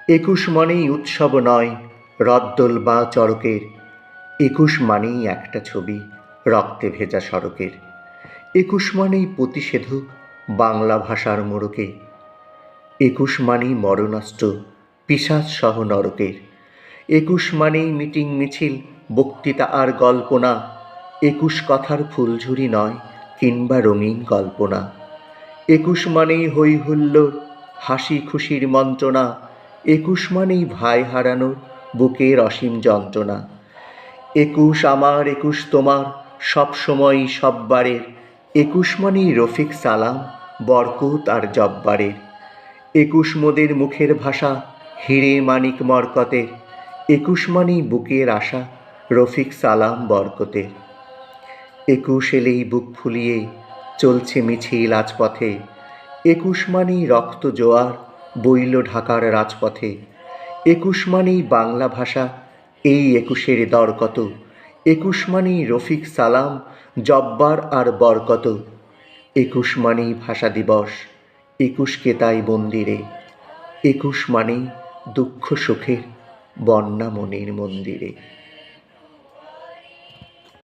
একুশ মানেই উৎসব নয় রদ্দল বা চড়কের, একুশ মানেই একটা ছবি রক্তে ভেজা সড়কের। একুশ মানেই প্রতিষেধক বাংলা ভাষার মোড়কে, একুশ মানেই মরণাস্ত্র পিশাচ সহ নরকের। একুশ মানেই মিটিং মিছিল বক্তৃতা আর গল্প না, একুশ কথার ফুলঝুরি নয় কিংবা রঙিন কল্পনা। একুশ মানেই হই হুল্লোড় হাসি খুশির মন্ত্রণা, একুশ মানেই ভাই হারানোর বুকের অসীম যন্ত্রণা। একুশ আমার একুশ তোমার সব সময়ই সববারের, একুশ মানেই রফিক সালাম বরকত আর জব্বারের। একুশ মোদের মুখের ভাষা হিরে মানিক মরকতের, একুশ মানেই বুকের আশা রফিক সালাম বরকতের। একুশ এলেই বুক ফুলিয়ে চলছে মিছিল আজপথে, একুশ মানেই রক্ত জোয়ার বইল ঢাকার রাজপথে। একুশ মানেই বাংলা ভাষা এই একুশের দর কত, একুশ মানেই রফিক সালাম জব্বার আর বরকত। একুশ মানেই ভাষা দিবস একুশকে তাই মন্দিরে, একুশ মানেই দুঃখ সুখের বন্যা মনির মন্দিরে।